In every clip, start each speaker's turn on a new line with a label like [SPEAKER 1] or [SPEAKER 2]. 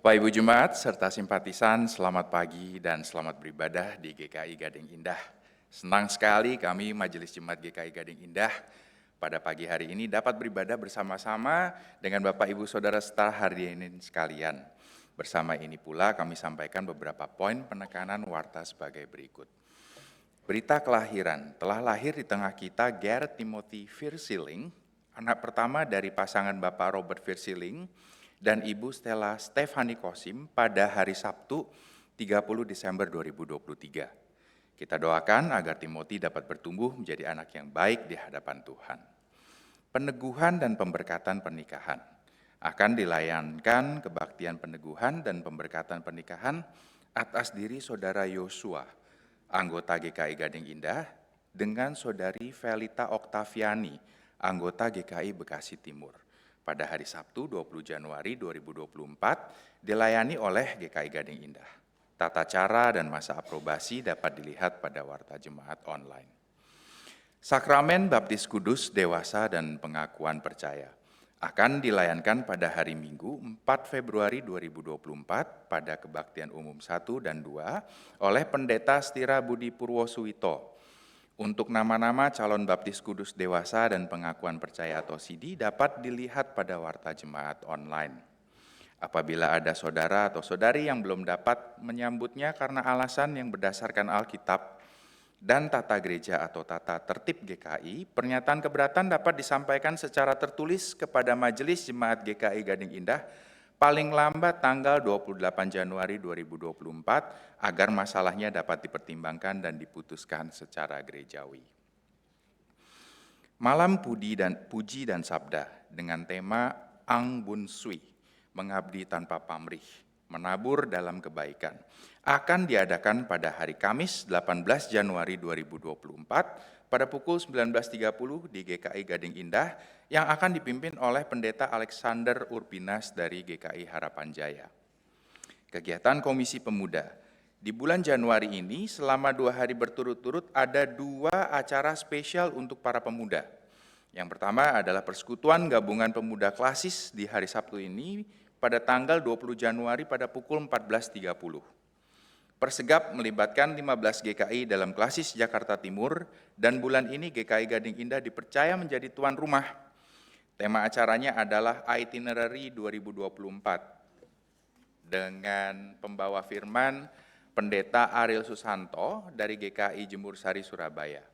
[SPEAKER 1] Bapak Ibu Jemaat serta simpatisan, selamat pagi dan selamat beribadah di GKI Gading Indah. Senang sekali kami Majelis Jemaat GKI Gading Indah pada pagi hari ini dapat beribadah bersama-sama dengan Bapak Ibu Saudara serta hadirin sekalian. Bersama ini pula kami sampaikan beberapa poin penekanan warta sebagai berikut. Berita kelahiran, telah lahir di tengah kita Gerrit Timothy Versieling, anak pertama dari pasangan Bapak Robert Versieling dan Ibu Stella Stefani Kosim pada hari Sabtu 30 Desember 2023. Kita doakan agar Timothy dapat bertumbuh menjadi anak yang baik di hadapan Tuhan. Peneguhan dan pemberkatan pernikahan. Akan dilayankan kebaktian peneguhan dan pemberkatan pernikahan atas diri Saudara Yosua, anggota GKI Gading Indah, dengan Saudari Velita Oktaviani, anggota GKI Bekasi Timur. Pada hari Sabtu 20 Januari 2024 dilayani oleh GKI Gading Indah. Tata cara dan masa aprobasi dapat dilihat pada warta jemaat online. Sakramen Baptis Kudus Dewasa dan Pengakuan Percaya akan dilayankan pada hari Minggu 4 Februari 2024 pada kebaktian umum 1 dan 2 oleh Pendeta Stira Budi Purwosuwito. Untuk nama-nama calon baptis kudus dewasa dan pengakuan percaya atau CD dapat dilihat pada warta jemaat online. Apabila ada saudara atau saudari yang belum dapat menyambutnya karena alasan yang berdasarkan Alkitab dan tata gereja atau tata tertib GKI, pernyataan keberatan dapat disampaikan secara tertulis kepada Majelis Jemaat GKI Gading Indah paling lambat tanggal 28 Januari 2024 agar masalahnya dapat dipertimbangkan dan diputuskan secara gerejawi. Malam Puji dan Sabda dengan tema Ang Bun Sui, mengabdi tanpa pamrih, menabur dalam kebaikan, akan diadakan pada hari Kamis 18 Januari 2024 pada pukul 19.30 di GKI Gading Indah yang akan dipimpin oleh Pendeta Alexander Urbinas dari GKI Harapan Jaya. Kegiatan Komisi Pemuda. Di bulan Januari ini selama 2 hari berturut-turut ada 2 acara spesial untuk para pemuda. Yang pertama adalah Persekutuan Gabungan Pemuda Klasis di hari Sabtu ini pada tanggal 20 Januari pada pukul 14.30. Persegap melibatkan 15 GKI dalam Klasis Jakarta Timur dan bulan ini GKI Gading Indah dipercaya menjadi tuan rumah. Tema acaranya adalah Itinerary 2024 dengan pembawa firman Pendeta Ariel Susanto dari GKI Jemur Sari Surabaya.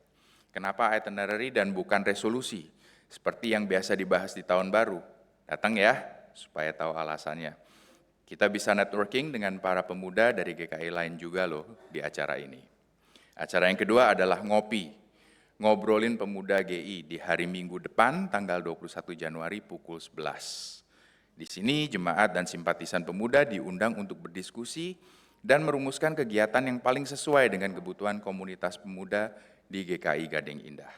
[SPEAKER 1] Kenapa itinerary dan bukan resolusi? Seperti yang biasa dibahas di tahun baru. Datang ya, supaya tahu alasannya. Kita bisa networking dengan para pemuda dari GKI lain juga loh di acara ini. Acara yang kedua adalah ngopi, ngobrolin pemuda GI di hari Minggu depan tanggal 21 Januari pukul 11. Di sini jemaat dan simpatisan pemuda diundang untuk berdiskusi dan merumuskan kegiatan yang paling sesuai dengan kebutuhan komunitas pemuda di GKI Gading Indah.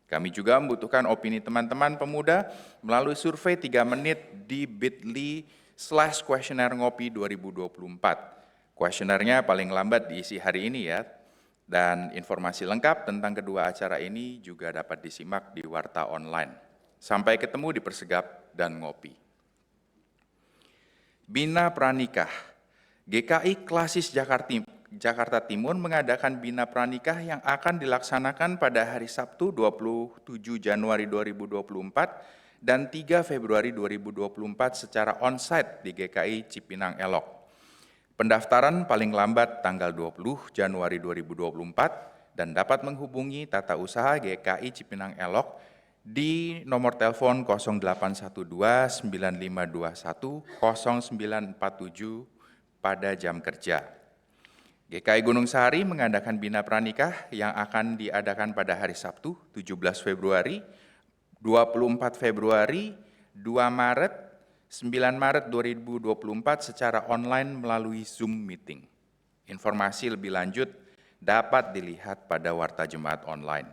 [SPEAKER 1] Kami juga membutuhkan opini teman-teman pemuda melalui survei 3 menit di bit.ly/kuesioner ngopi 2024. Kuesionernya paling lambat diisi hari ini ya. Dan informasi lengkap tentang kedua acara ini juga dapat disimak di warta online. Sampai ketemu di Persegap dan Ngopi. Bina Pranikah. GKI Klasis Jakarta Timur mengadakan Bina Pranikah yang akan dilaksanakan pada hari Sabtu 27 Januari 2024 dan 3 Februari 2024 secara on-site di GKI Cipinang Elok. Pendaftaran paling lambat tanggal 20 Januari 2024 dan dapat menghubungi Tata Usaha GKI Cipinang Elok di nomor telepon 0812 9521 0947 pada jam kerja. GKI Gunung Sahari mengadakan Bina Pranikah yang akan diadakan pada hari Sabtu 17 Februari, 24 Februari, 2 Maret, 9 Maret 2024 secara online melalui Zoom meeting. Informasi lebih lanjut dapat dilihat pada warta jemaat online.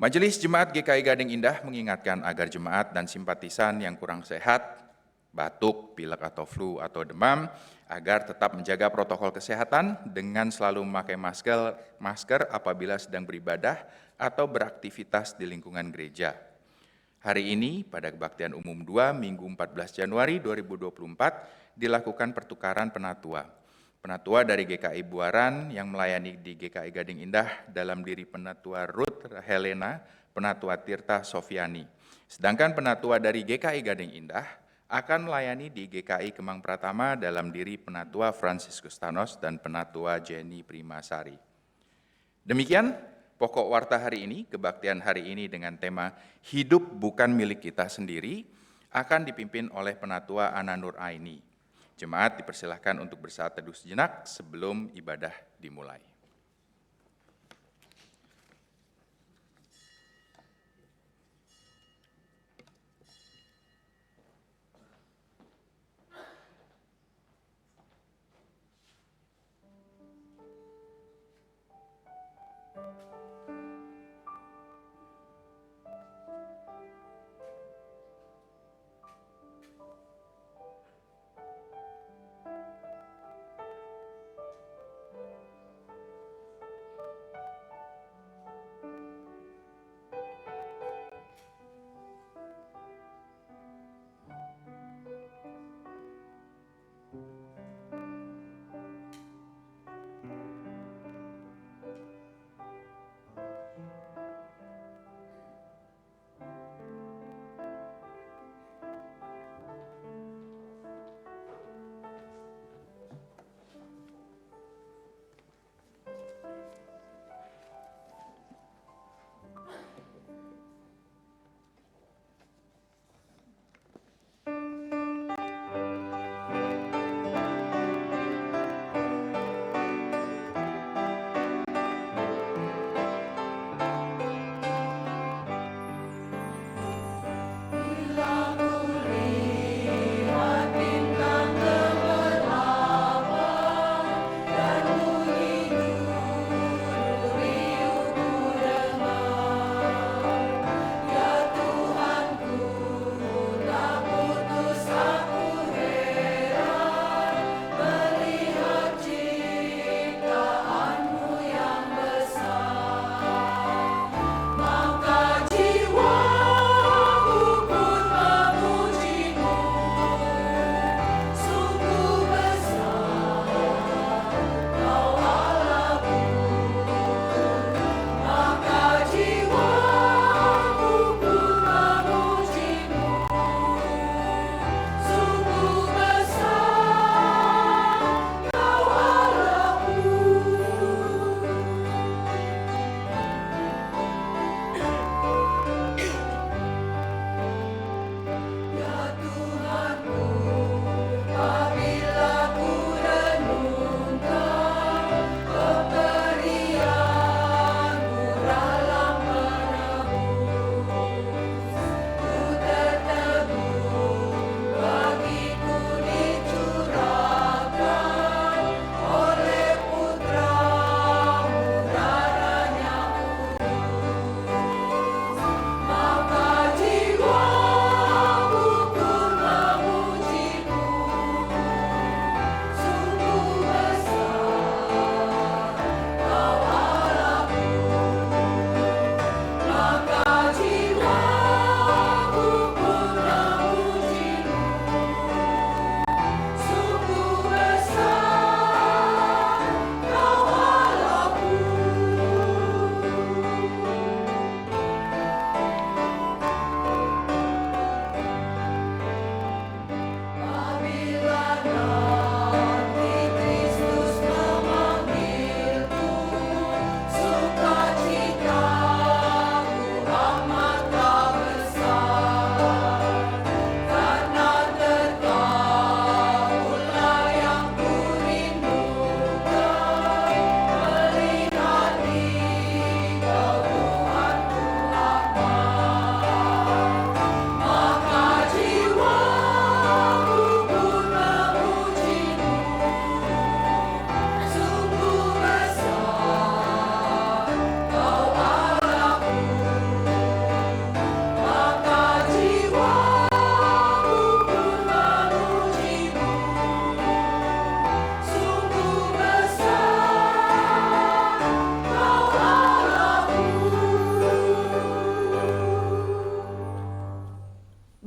[SPEAKER 1] Majelis Jemaat GKI Gading Indah mengingatkan agar jemaat dan simpatisan yang kurang sehat, batuk, pilek atau flu atau demam, agar tetap menjaga protokol kesehatan dengan selalu memakai masker apabila sedang beribadah atau beraktivitas di lingkungan gereja. Hari ini pada kebaktian umum 2 Minggu 14 Januari 2024 dilakukan pertukaran penatua. Penatua dari GKI Buaran yang melayani di GKI Gading Indah dalam diri Penatua Ruth Helena, Penatua Tirta Sofiani. Sedangkan penatua dari GKI Gading Indah akan melayani di GKI Kemang Pratama dalam diri Penatua Franciscus Thanos dan Penatua Jenny Primasari. Demikian pokok warta hari ini, kebaktian hari ini dengan tema Hidup Bukan Milik Kita Sendiri akan dipimpin oleh Penatua Ana Nur Aini. Jemaat dipersilahkan untuk bersaat teduh sejenak sebelum ibadah dimulai.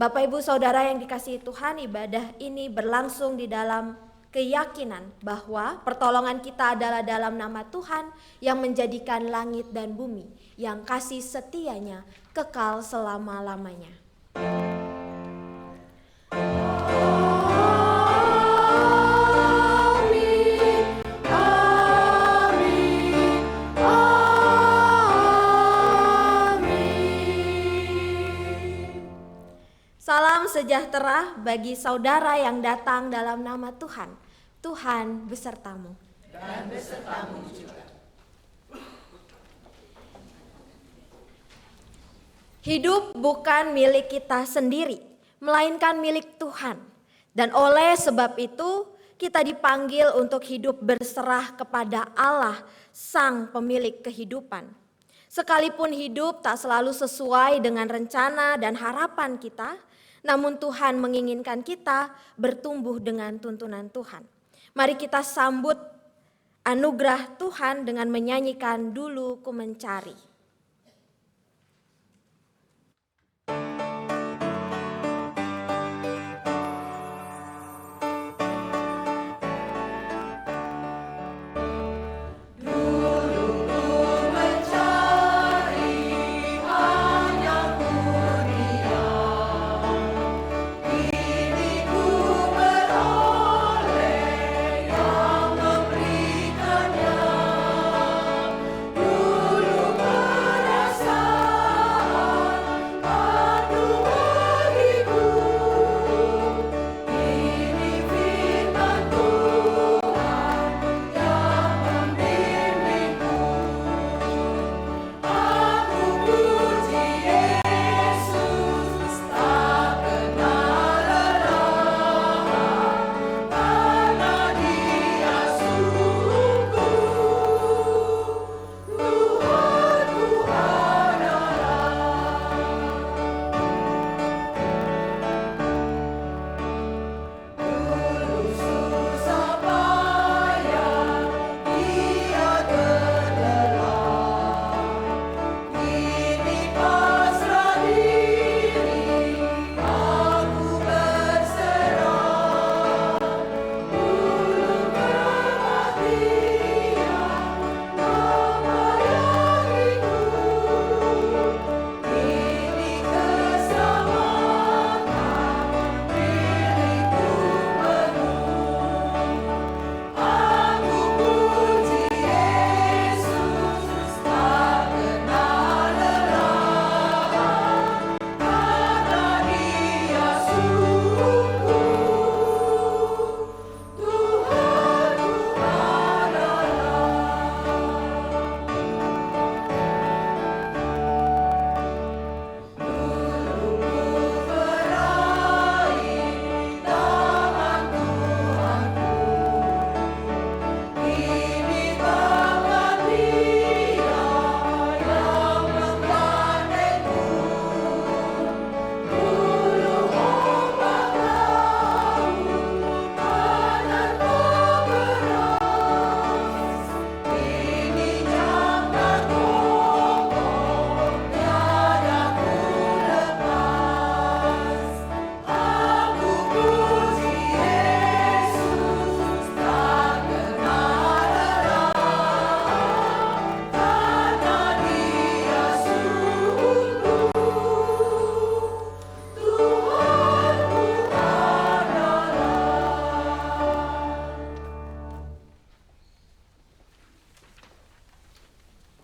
[SPEAKER 2] Bapak Ibu Saudara yang dikasihi Tuhan, ibadah ini berlangsung di dalam keyakinan bahwa pertolongan kita adalah dalam nama Tuhan yang menjadikan langit dan bumi, yang kasih setianya kekal selama-lamanya. Salam sejahtera bagi saudara yang datang dalam nama Tuhan. Tuhan besertamu.
[SPEAKER 3] Dan besertamu juga.
[SPEAKER 2] Hidup bukan milik kita sendiri, melainkan milik Tuhan. Dan oleh sebab itu, kita dipanggil untuk hidup berserah kepada Allah, Sang Pemilik kehidupan. Sekalipun hidup tak selalu sesuai dengan rencana dan harapan kita, namun Tuhan menginginkan kita bertumbuh dengan tuntunan Tuhan. Mari kita sambut anugerah Tuhan dengan menyanyikan Dulu Ku Mencari.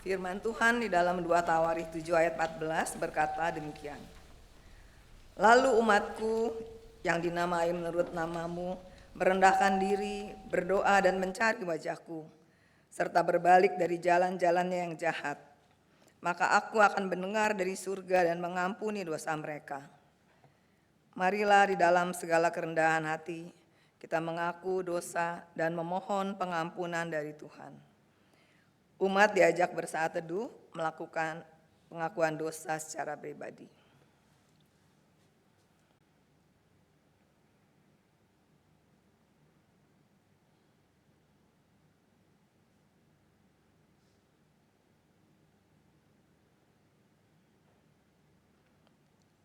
[SPEAKER 3] Firman Tuhan di dalam 2 Tawarikh 7 ayat 14 berkata demikian. Lalu umatku yang dinamai menurut namamu merendahkan diri, berdoa dan mencari wajahku, serta berbalik dari jalan-jalannya yang jahat. Maka aku akan mendengar dari surga dan mengampuni dosa mereka. Marilah di dalam segala kerendahan hati kita mengaku dosa dan memohon pengampunan dari Tuhan. Umat diajak bersaat teduh melakukan pengakuan dosa secara pribadi.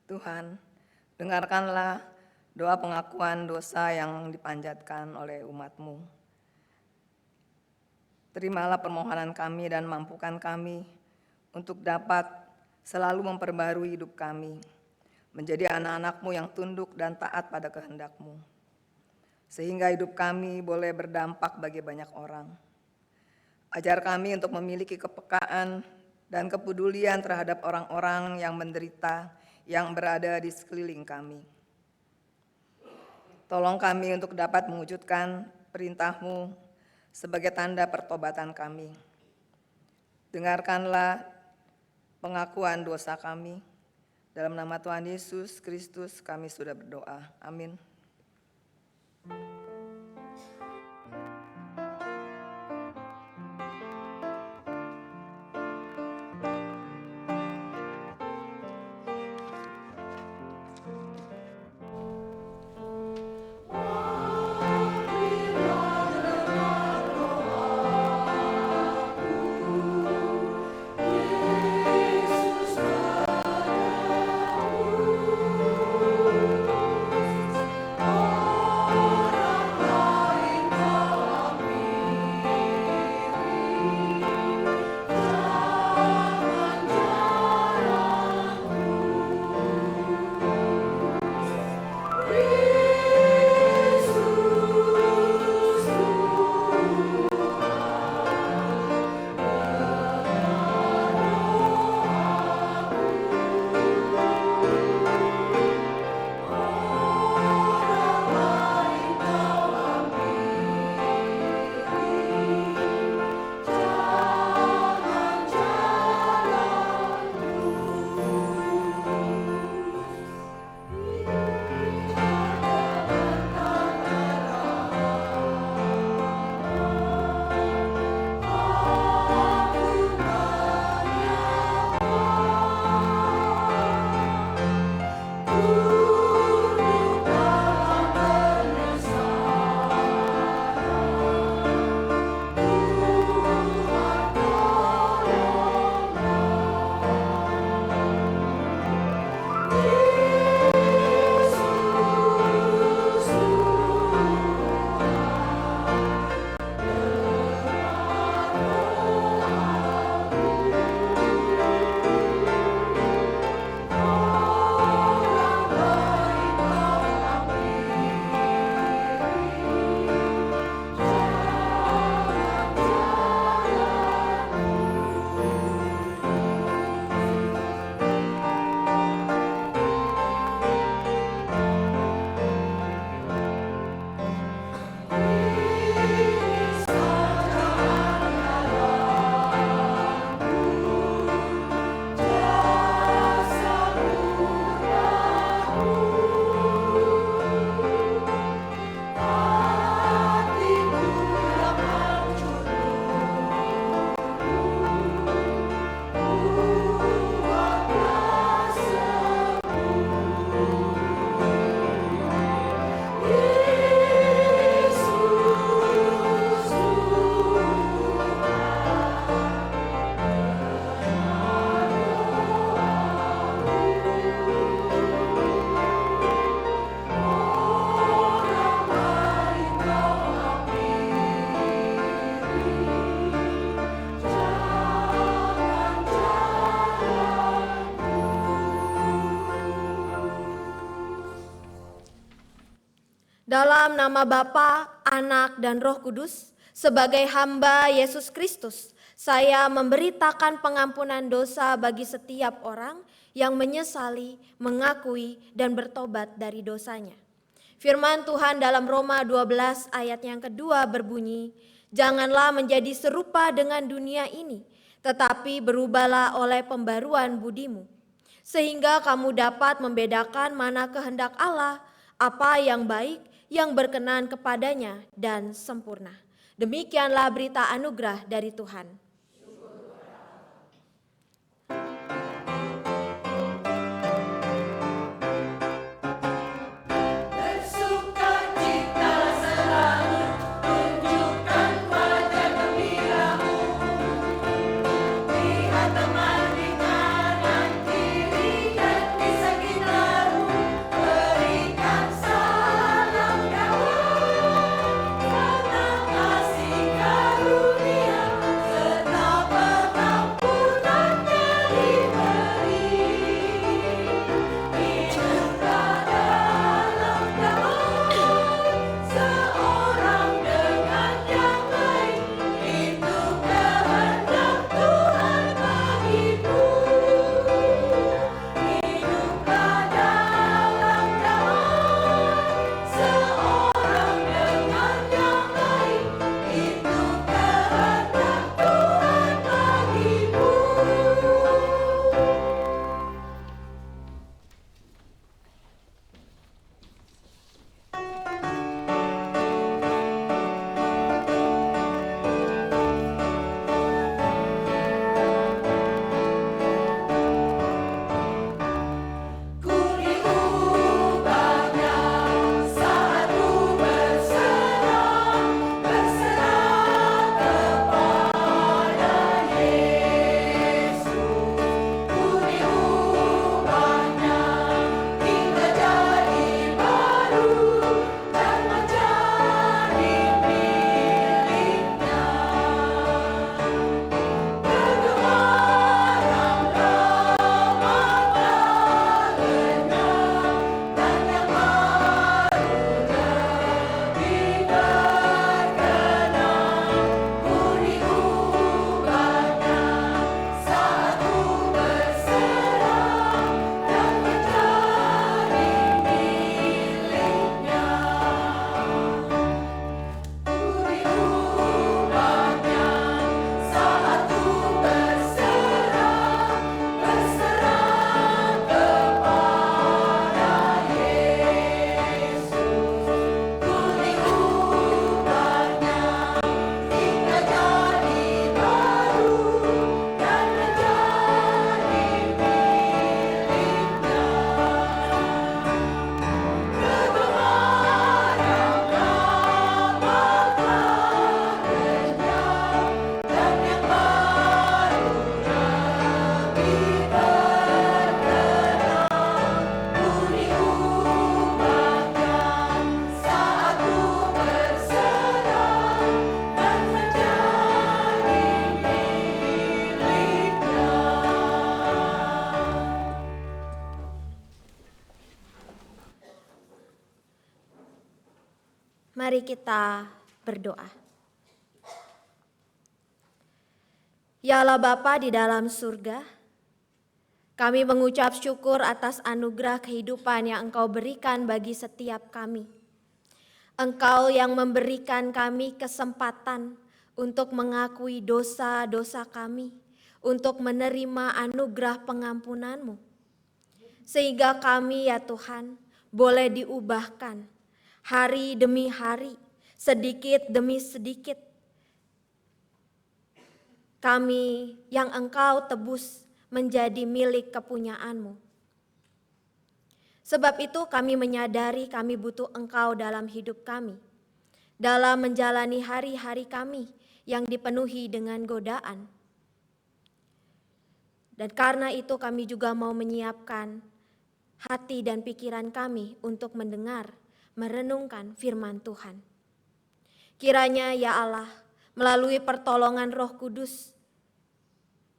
[SPEAKER 3] Tuhan, Dengarkanlah doa pengakuan dosa yang dipanjatkan oleh umat-Mu. Terimalah permohonan kami dan mampukan kami untuk dapat selalu memperbarui hidup kami, menjadi anak-anak-Mu yang tunduk dan taat pada kehendak-Mu, sehingga hidup kami boleh berdampak bagi banyak orang. Ajar kami untuk memiliki kepekaan dan kepedulian terhadap orang-orang yang menderita, yang berada di sekeliling kami. Tolong kami untuk dapat mewujudkan perintah-Mu sebagai tanda pertobatan kami. Dengarkanlah pengakuan dosa kami. Dalam nama Tuhan Yesus Kristus kami sudah berdoa. Amin.
[SPEAKER 2] Dalam nama Bapa, Anak, dan Roh Kudus, sebagai hamba Yesus Kristus, saya memberitakan pengampunan dosa bagi setiap orang yang menyesali, mengakui, dan bertobat dari dosanya. Firman Tuhan dalam Roma 12 ayat yang kedua berbunyi, "Janganlah menjadi serupa dengan dunia ini, tetapi berubahlah oleh pembaruan budimu, sehingga kamu dapat membedakan mana kehendak Allah, apa yang baik, yang berkenan kepadanya dan sempurna." Demikianlah berita anugerah dari Tuhan.
[SPEAKER 4] Teman di kanan kiri dan di sekitarmu,
[SPEAKER 2] Mari kita berdoa. Ya Allah Bapa di dalam surga, kami mengucap syukur atas anugerah kehidupan yang Engkau berikan bagi setiap kami. Engkau yang memberikan kami kesempatan untuk mengakui dosa-dosa kami, untuk menerima anugerah pengampunan-Mu. Sehingga kami ya Tuhan boleh diubahkan hari demi hari, sedikit demi sedikit. Kami yang Engkau tebus menjadi milik kepunyaan-Mu. Sebab itu kami menyadari kami butuh Engkau dalam hidup kami, dalam menjalani hari-hari kami yang dipenuhi dengan godaan. Dan karena itu kami juga mau menyiapkan hati dan pikiran kami untuk mendengar, merenungkan firman Tuhan. Kiranya ya Allah, melalui pertolongan Roh Kudus,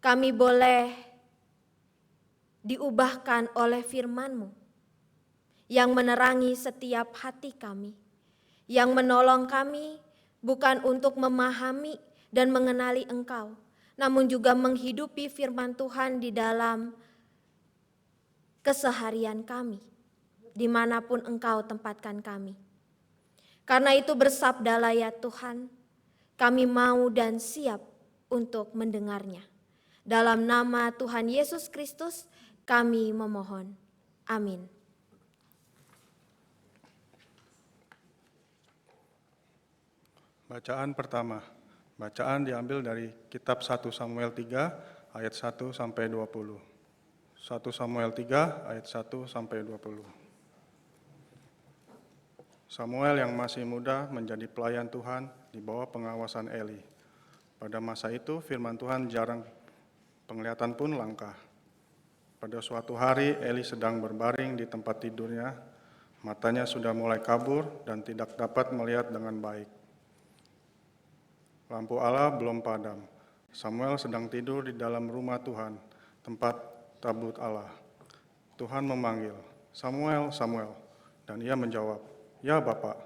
[SPEAKER 2] kami boleh diubahkan oleh firman-Mu yang menerangi setiap hati kami, yang menolong kami bukan untuk memahami dan mengenali Engkau, namun juga menghidupi firman Tuhan di dalam keseharian kami, dimanapun Engkau tempatkan kami. Karena itu bersabdalah ya Tuhan, kami mau dan siap untuk mendengarnya. Dalam nama Tuhan Yesus Kristus kami memohon. Amin.
[SPEAKER 4] Bacaan pertama. Bacaan diambil dari kitab 1 Samuel 3 ayat 1 sampai 20. 1 Samuel 3 ayat 1 sampai 20. Samuel yang masih muda menjadi pelayan Tuhan di bawah pengawasan Eli. Pada masa itu firman Tuhan jarang, penglihatan pun langka. Pada suatu hari Eli sedang berbaring di tempat tidurnya, matanya sudah mulai kabur dan tidak dapat melihat dengan baik. Lampu Allah belum padam. Samuel sedang tidur di dalam rumah Tuhan, tempat tabut Allah. Tuhan memanggil, "Samuel, Samuel." Dan ia menjawab, "Ya Bapa."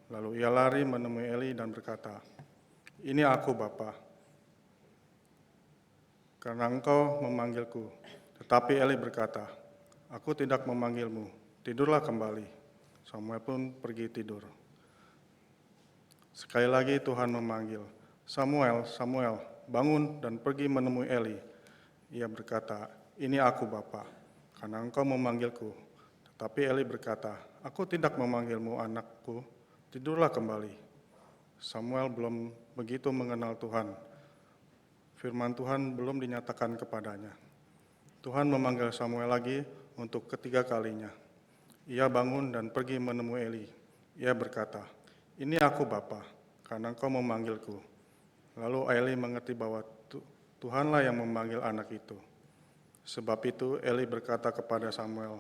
[SPEAKER 4] Lalu ia lari menemui Eli dan berkata, "Ini aku Bapa, karena engkau memanggilku." Tetapi Eli berkata, "Aku tidak memanggilmu, tidurlah kembali." Samuel pun pergi tidur. Sekali lagi Tuhan memanggil, "Samuel, Samuel, bangun dan pergi menemui Eli." Ia berkata, "Ini aku Bapa, karena engkau memanggilku." Tetapi Eli berkata, "Aku tidak memanggilmu anakku, tidurlah kembali." Samuel belum begitu mengenal Tuhan. Firman Tuhan belum dinyatakan kepadanya. Tuhan memanggil Samuel lagi untuk ketiga kalinya. Ia bangun dan pergi menemui Eli. Ia berkata, "Ini aku Bapa, karena engkau memanggilku." Lalu Eli mengerti bahwa Tuhanlah yang memanggil anak itu. Sebab itu Eli berkata kepada Samuel,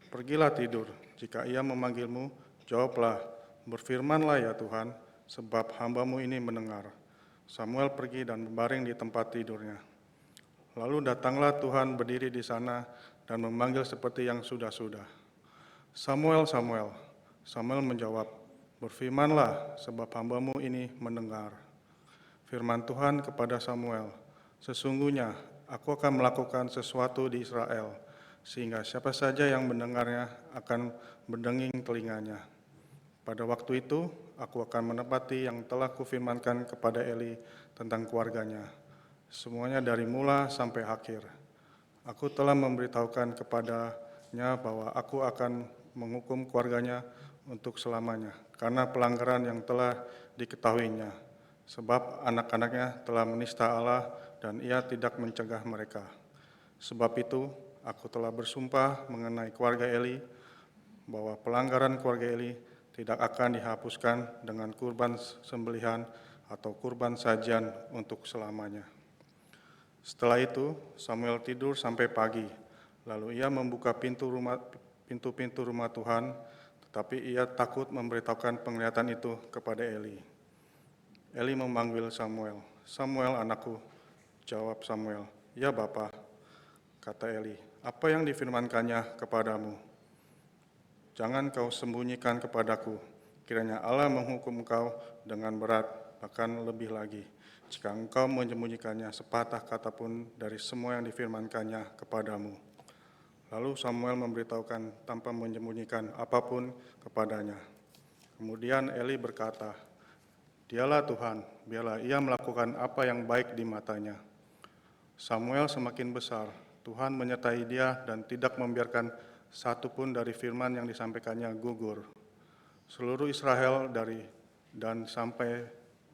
[SPEAKER 4] "Pergilah tidur, jika ia memanggilmu, jawablah, berfirmanlah ya Tuhan, sebab hamba-Mu ini mendengar." Samuel pergi dan berbaring di tempat tidurnya. Lalu datanglah Tuhan berdiri di sana dan memanggil seperti yang sudah-sudah, "Samuel, Samuel." Samuel menjawab, "Berfirmanlah, sebab hamba-Mu ini mendengar." Firman Tuhan kepada Samuel, "Sesungguhnya aku akan melakukan sesuatu di Israel, sehingga siapa saja yang mendengarnya akan berdenging telinganya. Pada waktu itu, aku akan menepati yang telah kufirmankan kepada Eli tentang keluarganya, semuanya dari mula sampai akhir. Aku telah memberitahukan kepadanya bahwa aku akan menghukum keluarganya untuk selamanya, karena pelanggaran yang telah diketahuinya, sebab anak-anaknya telah menista Allah dan ia tidak mencegah mereka. Sebab itu, aku telah bersumpah mengenai keluarga Eli, bahwa pelanggaran keluarga Eli tidak akan dihapuskan dengan kurban sembelihan atau kurban sajian untuk selamanya." Setelah itu, Samuel tidur sampai pagi, lalu ia membuka pintu-pintu rumah Tuhan, tetapi ia takut memberitahukan penglihatan itu kepada Eli. Eli memanggil Samuel, "Samuel anakku." Jawab Samuel, "Ya Bapa." Kata Eli, "Apa yang difirmankannya kepadamu? Jangan kau sembunyikan kepadaku. Kiranya Allah menghukum engkau dengan berat, bahkan lebih lagi, jika engkau menyembunyikannya sepatah kata pun dari semua yang difirmankannya kepadamu. Lalu Samuel memberitahukan tanpa menyembunyikan apapun kepadanya. Kemudian Eli berkata, "Dialah Tuhan, biarlah ia melakukan apa yang baik di matanya." Samuel semakin besar, Tuhan menyertai dia dan tidak membiarkan satu pun dari firman yang disampaikannya gugur. Seluruh Israel dan sampai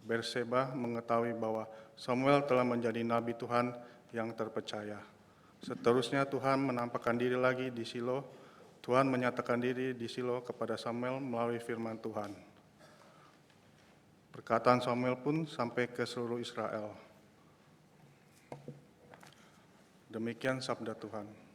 [SPEAKER 4] Berseba mengetahui bahwa Samuel telah menjadi nabi Tuhan yang terpercaya. Seterusnya Tuhan menampakkan diri lagi di Shilo. Tuhan menyatakan diri di Shilo kepada Samuel melalui firman Tuhan. Perkataan Samuel pun sampai ke seluruh Israel. Demikian sabda Tuhan.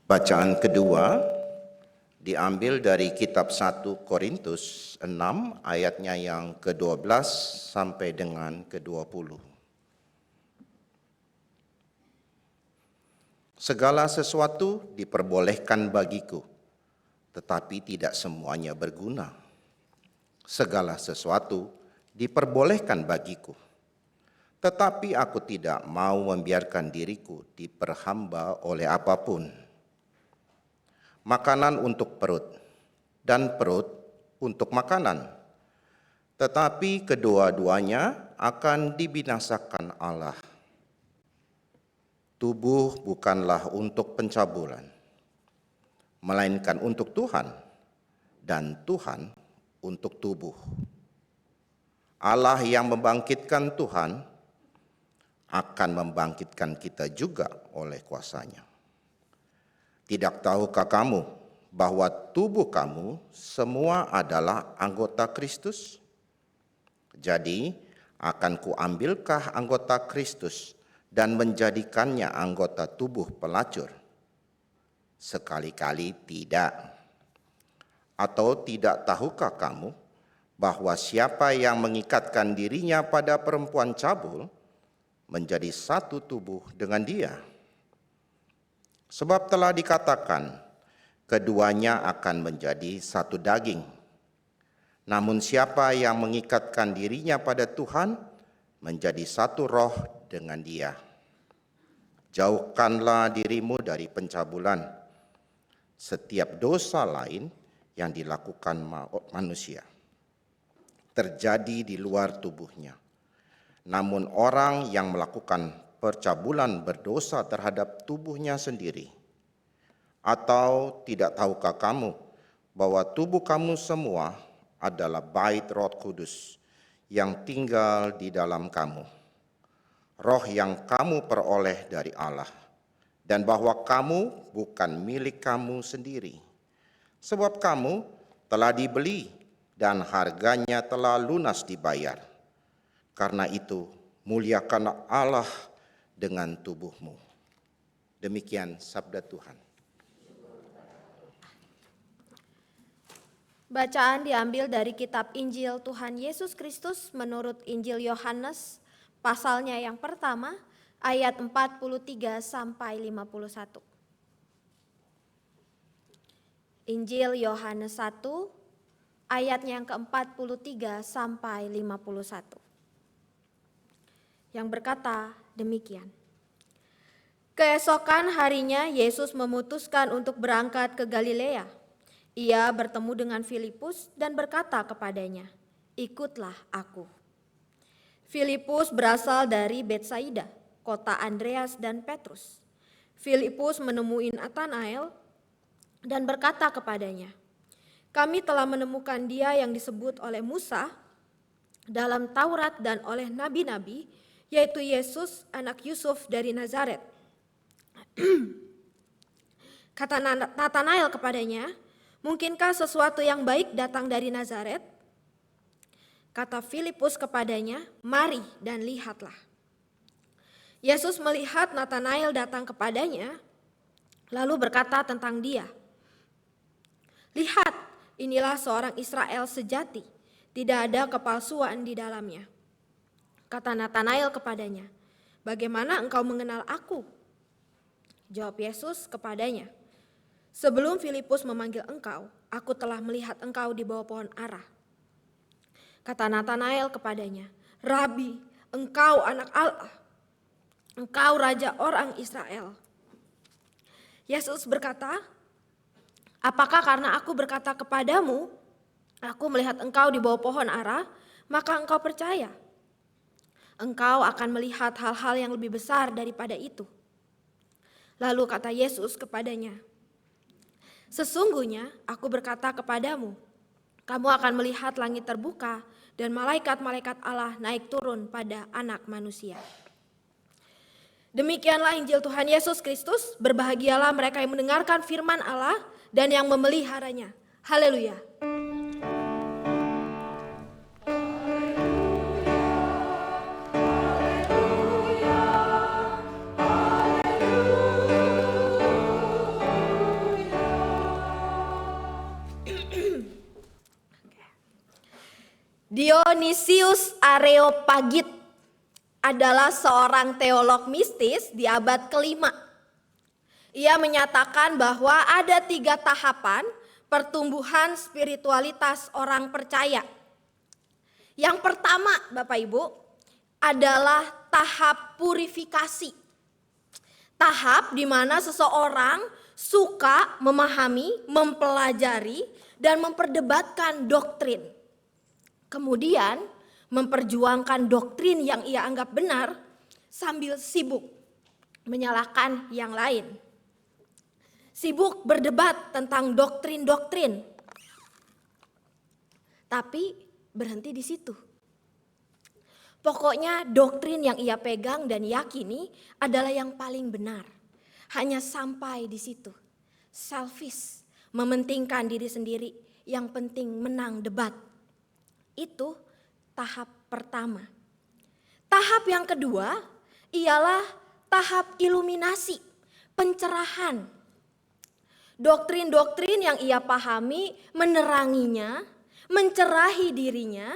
[SPEAKER 5] Bacaan kedua diambil dari kitab 1 Korintus 6 ayatnya yang ke-12 sampai dengan ke-20. Segala sesuatu diperbolehkan bagiku, tetapi tidak semuanya berguna. Segala sesuatu diperbolehkan bagiku, tetapi aku tidak mau membiarkan diriku diperhamba oleh apapun. Makanan untuk perut, dan perut untuk makanan. Tetapi kedua-duanya akan dibinasakan Allah. Tubuh bukanlah untuk pencabulan, melainkan untuk Tuhan, dan Tuhan untuk tubuh. Allah yang membangkitkan Tuhan akan membangkitkan kita juga oleh kuasa-Nya. Tidak tahukah kamu bahwa tubuh kamu semua adalah anggota Kristus? Jadi, akan kuambilkah anggota Kristus dan menjadikannya anggota tubuh pelacur? Sekali-kali tidak. Atau tidak tahukah kamu bahwa siapa yang mengikatkan dirinya pada perempuan cabul menjadi satu tubuh dengan dia? Sebab telah dikatakan, keduanya akan menjadi satu daging. Namun siapa yang mengikatkan dirinya pada Tuhan, menjadi satu roh dengan Dia. Jauhkanlah dirimu dari pencabulan. Setiap dosa lain yang dilakukan manusia terjadi di luar tubuhnya. Namun orang yang melakukan percabulan berdosa terhadap tubuhnya sendiri. Atau tidak tahukah kamu bahwa tubuh kamu semua adalah bait Roh Kudus yang tinggal di dalam kamu, roh yang kamu peroleh dari Allah, dan bahwa kamu bukan milik kamu sendiri, sebab kamu telah dibeli dan harganya telah lunas dibayar. Karena itu, muliakanlah Allah dengan tubuhmu. Demikian sabda Tuhan.
[SPEAKER 2] Bacaan diambil dari kitab Injil Tuhan Yesus Kristus menurut Injil Yohanes, pasalnya yang pertama, ayat 43 sampai 51. Injil Yohanes 1, ayatnya yang ke-43 sampai 51. Yang berkata demikian. Keesokan harinya Yesus memutuskan untuk berangkat ke Galilea. Ia bertemu dengan Filipus dan berkata kepadanya, "Ikutlah aku." Filipus berasal dari Betsaida, kota Andreas dan Petrus. Filipus menemui Natanael dan berkata kepadanya, "Kami telah menemukan Dia yang disebut oleh Musa dalam Taurat dan oleh nabi-nabi, yaitu Yesus anak Yusuf dari Nazaret." Kata Natanael kepadanya, "Mungkinkah sesuatu yang baik datang dari Nazaret?" Kata Filipus kepadanya, "Mari dan lihatlah." Yesus melihat Natanael datang kepadanya, lalu berkata tentang dia, "Lihat, inilah seorang Israel sejati, tidak ada kepalsuan di dalamnya." Kata Natanael kepadanya, "Bagaimana engkau mengenal aku?" Jawab Yesus kepadanya, "Sebelum Filipus memanggil engkau, aku telah melihat engkau di bawah pohon ara." Kata Natanael kepadanya, "Rabi, engkau anak Allah, engkau raja orang Israel." Yesus berkata, "Apakah karena aku berkata kepadamu, aku melihat engkau di bawah pohon ara, maka engkau percaya? Engkau akan melihat hal-hal yang lebih besar daripada itu." Lalu kata Yesus kepadanya, "Sesungguhnya aku berkata kepadamu, kamu akan melihat langit terbuka dan malaikat-malaikat Allah naik turun pada Anak Manusia." Demikianlah Injil Tuhan Yesus Kristus. Berbahagialah mereka yang mendengarkan firman Allah dan yang memeliharanya. Haleluya. Dionysius Areopagit adalah seorang teolog mistis di abad kelima. Ia menyatakan bahwa ada 3 tahapan pertumbuhan spiritualitas orang percaya. Yang pertama, Bapak Ibu, adalah tahap purifikasi. Tahap di mana seseorang suka memahami, mempelajari, dan memperdebatkan doktrin. Kemudian memperjuangkan doktrin yang ia anggap benar sambil sibuk menyalahkan yang lain. Sibuk berdebat tentang doktrin-doktrin. Tapi berhenti di situ. Pokoknya doktrin yang ia pegang dan yakini adalah yang paling benar. Hanya sampai di situ. Selfish, mementingkan diri sendiri, yang penting menang debat. Itu tahap pertama. Tahap yang kedua ialah tahap iluminasi, pencerahan. Doktrin-doktrin yang ia pahami meneranginya, mencerahi dirinya.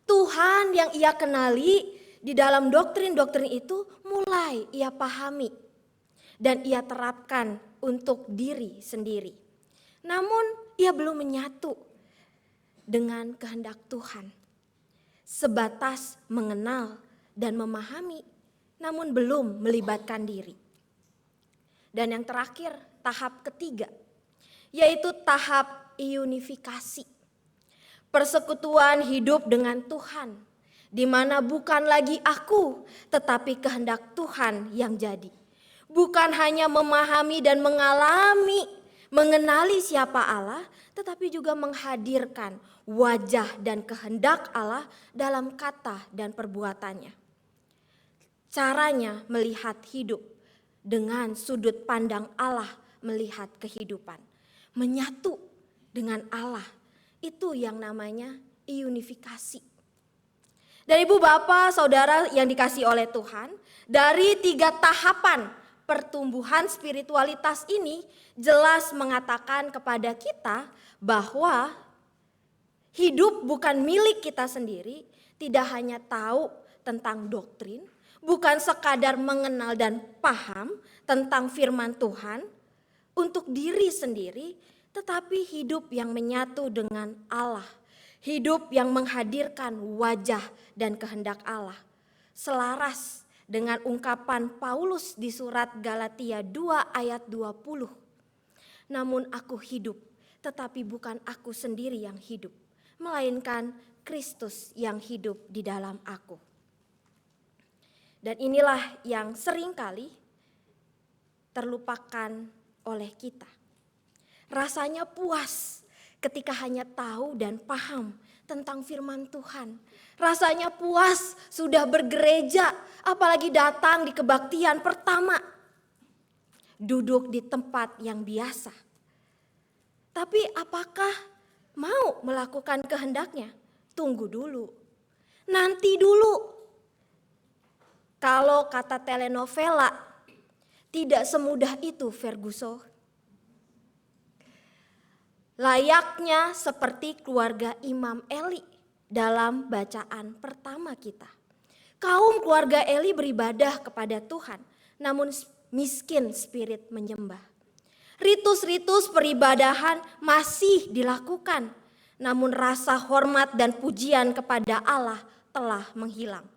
[SPEAKER 2] Tuhan yang ia kenali di dalam doktrin-doktrin itu mulai ia pahami dan ia terapkan untuk diri sendiri. Namun ia belum menyatu dengan kehendak Tuhan. Sebatas mengenal dan memahami, namun belum melibatkan diri. Dan yang terakhir, tahap ketiga, yaitu tahap iunifikasi. Persekutuan hidup dengan Tuhan, di mana bukan lagi aku, tetapi kehendak Tuhan yang jadi. Bukan hanya memahami dan mengenali siapa Allah, tetapi juga menghadirkan wajah dan kehendak Allah dalam kata dan perbuatannya. Caranya melihat hidup dengan sudut pandang Allah melihat kehidupan. Menyatu dengan Allah. Itu yang namanya iunifikasi. Dan Ibu Bapak Saudara yang dikasihi oleh Tuhan, dari 3 tahapan pertumbuhan spiritualitas ini jelas mengatakan kepada kita bahwa hidup bukan milik kita sendiri, tidak hanya tahu tentang doktrin, bukan sekadar mengenal dan paham tentang firman Tuhan untuk diri sendiri, tetapi hidup yang menyatu dengan Allah, hidup yang menghadirkan wajah dan kehendak Allah, selaras dengan ungkapan Paulus di surat Galatia 2 ayat 20. Namun aku hidup, tetapi bukan aku sendiri yang hidup, melainkan Kristus yang hidup di dalam aku. Dan inilah yang seringkali terlupakan oleh kita. Rasanya puas ketika hanya tahu dan paham tentang firman Tuhan. Rasanya puas sudah bergereja, apalagi datang di kebaktian pertama. Duduk di tempat yang biasa. Tapi apakah mau melakukan kehendaknya? Tunggu dulu. Nanti dulu. Kalau kata telenovela, tidak semudah itu Ferguson. Layaknya seperti keluarga Imam Eli dalam bacaan pertama kita. Kaum keluarga Eli beribadah kepada Tuhan, namun miskin spirit menyembah. Ritus-ritus peribadahan masih dilakukan, namun rasa hormat dan pujian kepada Allah telah menghilang.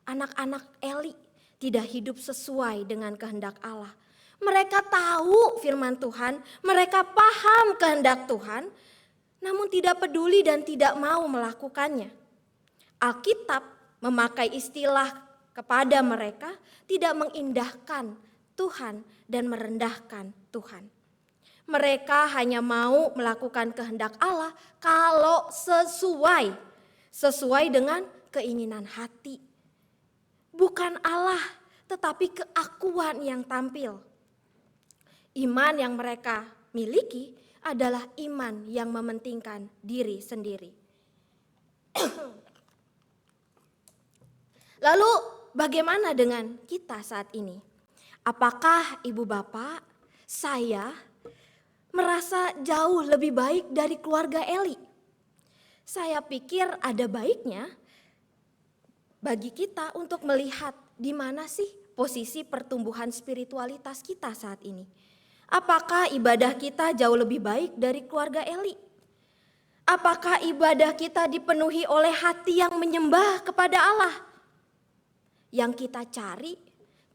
[SPEAKER 2] Anak-anak Eli tidak hidup sesuai dengan kehendak Allah. Mereka tahu firman Tuhan, mereka paham kehendak Tuhan, namun tidak peduli dan tidak mau melakukannya. Alkitab memakai istilah kepada mereka tidak mengindahkan Tuhan dan merendahkan Tuhan. Mereka hanya mau melakukan kehendak Allah kalau sesuai dengan keinginan hati. Bukan Allah, tetapi keakuan yang tampil. Iman yang mereka miliki adalah iman yang mementingkan diri sendiri. Lalu bagaimana dengan kita saat ini? Apakah Ibu Bapak, saya merasa jauh lebih baik dari keluarga Eli? saya pikir ada baiknya bagi kita untuk melihat di mana sih posisi pertumbuhan spiritualitas kita saat ini. Apakah ibadah kita jauh lebih baik dari keluarga Eli? Apakah ibadah kita dipenuhi oleh hati yang menyembah kepada Allah? Yang kita cari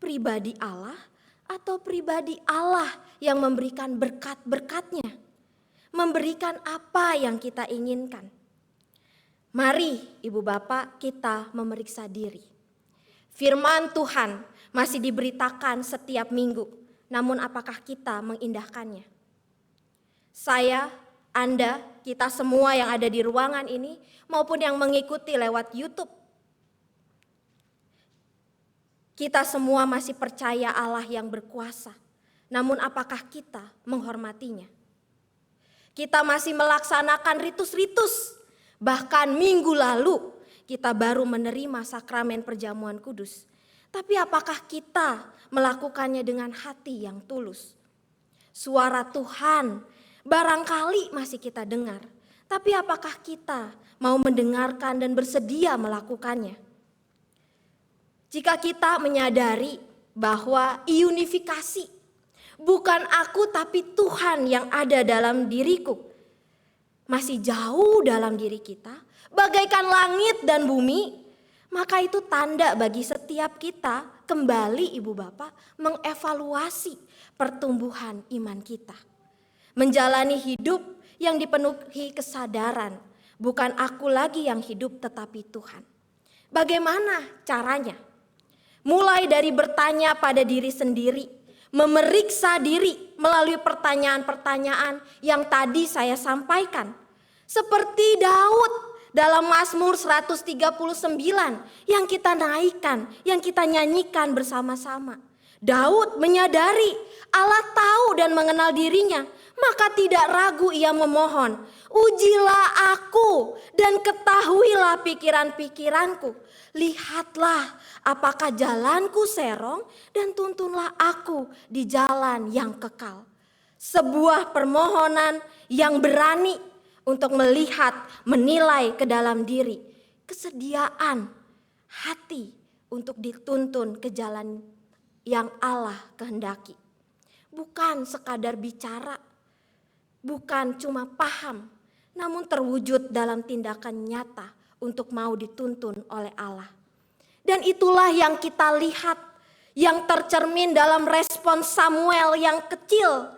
[SPEAKER 2] pribadi Allah atau pribadi Allah yang memberikan berkat-berkatnya? Memberikan apa yang kita inginkan? Mari Ibu Bapak kita memeriksa diri. Firman Tuhan masih diberitakan setiap minggu, namun apakah kita mengindahkannya? Saya, Anda, kita semua yang ada di ruangan ini maupun yang mengikuti lewat YouTube, kita semua masih percaya Allah yang berkuasa. Namun apakah kita menghormatinya? Kita masih melaksanakan ritus-ritus. Bahkan minggu lalu kita baru menerima sakramen perjamuan kudus. Tapi apakah kita melakukannya dengan hati yang tulus? Suara Tuhan barangkali masih kita dengar. Tapi apakah kita mau mendengarkan dan bersedia melakukannya? Jika kita menyadari bahwa iunifikasi bukan aku tapi Tuhan yang ada dalam diriku, masih jauh dalam diri kita, bagaikan langit dan bumi, maka itu tanda bagi setiap kita kembali Ibu Bapak mengevaluasi pertumbuhan iman kita. Menjalani hidup yang dipenuhi kesadaran, bukan aku lagi yang hidup tetapi Tuhan. Bagaimana caranya? Mulai dari bertanya pada diri sendiri, memeriksa diri melalui pertanyaan-pertanyaan yang tadi saya sampaikan. Seperti Daud dalam Mazmur 139 yang kita naikkan, yang kita nyanyikan bersama-sama. Daud menyadari Allah tahu dan mengenal dirinya, maka tidak ragu ia memohon, ujilah aku dan ketahuilah pikiran-pikiranku. Lihatlah apakah jalanku serong dan tuntunlah aku di jalan yang kekal. Sebuah permohonan yang berani untuk melihat, menilai ke dalam diri. Kesediaan hati untuk dituntun ke jalan yang Allah kehendaki. Bukan sekadar bicara, bukan cuma paham, namun terwujud dalam tindakan nyata untuk mau dituntun oleh Allah. Dan itulah yang kita lihat, yang tercermin dalam respon Samuel yang kecil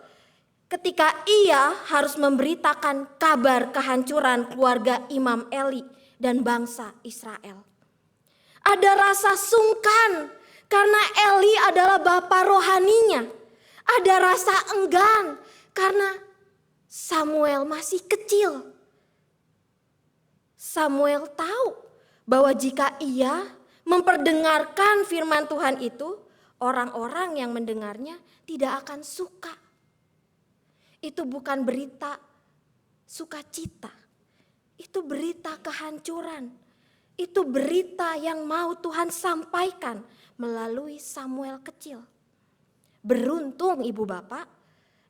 [SPEAKER 2] ketika ia harus memberitakan kabar kehancuran keluarga Imam Eli dan bangsa Israel. Ada rasa sungkan karena Eli adalah bapa rohaninya. Ada rasa enggan karena Samuel masih kecil. Samuel tahu bahwa jika ia memperdengarkan firman Tuhan itu, orang-orang yang mendengarnya tidak akan suka. Itu bukan berita sukacita, itu berita kehancuran. Itu berita yang mau Tuhan sampaikan melalui Samuel kecil. Beruntung Ibu Bapak,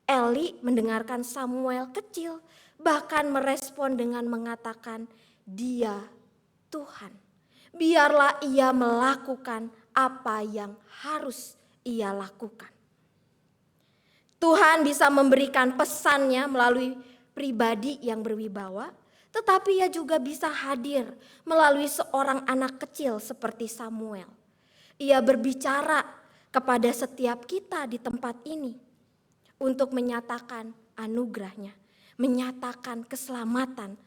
[SPEAKER 2] Eli mendengarkan Samuel kecil, bahkan merespon dengan mengatakan, "Dia Tuhan. Biarlah ia melakukan apa yang harus ia lakukan." Tuhan bisa memberikan pesannya melalui pribadi yang berwibawa, tetapi ia juga bisa hadir melalui seorang anak kecil seperti Samuel. Ia berbicara kepada setiap kita di tempat ini untuk menyatakan anugerahnya, menyatakan keselamatan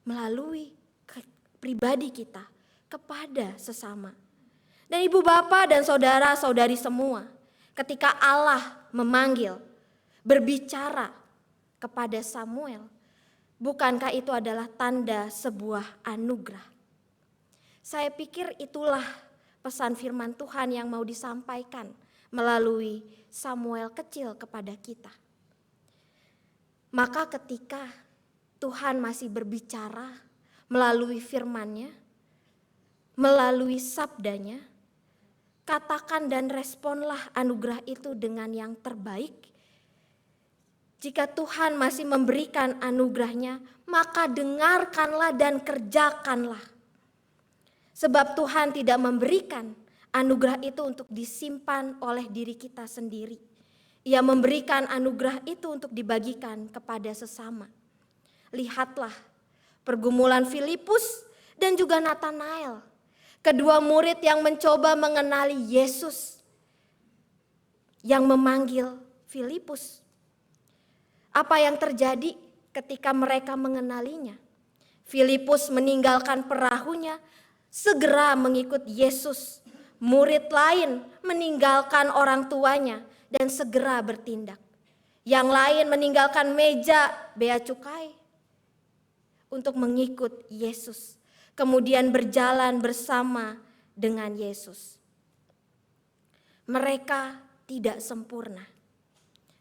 [SPEAKER 2] melalui pribadi kita kepada sesama. Dan Ibu Bapak dan saudara-saudari semua, ketika Allah memanggil, berbicara kepada Samuel, bukankah itu adalah tanda sebuah anugerah? Saya pikir itulah pesan firman Tuhan yang mau disampaikan melalui Samuel kecil kepada kita. Maka ketika Tuhan masih berbicara melalui firman-Nya, melalui sabdanya, katakan dan responlah anugerah itu dengan yang terbaik. Jika Tuhan masih memberikan anugerahnya, maka dengarkanlah dan kerjakanlah. Sebab Tuhan tidak memberikan anugerah itu untuk disimpan oleh diri kita sendiri. Ia memberikan anugerah itu untuk dibagikan kepada sesama. Lihatlah pergumulan Filipus dan juga Natanael, kedua murid yang mencoba mengenali Yesus, yang memanggil Filipus. Apa yang terjadi ketika mereka mengenalinya? Filipus meninggalkan perahunya, segera mengikut Yesus. Murid lain meninggalkan orang tuanya dan segera bertindak. Yang lain meninggalkan meja bea cukai untuk mengikut Yesus. Kemudian berjalan bersama dengan Yesus. Mereka tidak sempurna,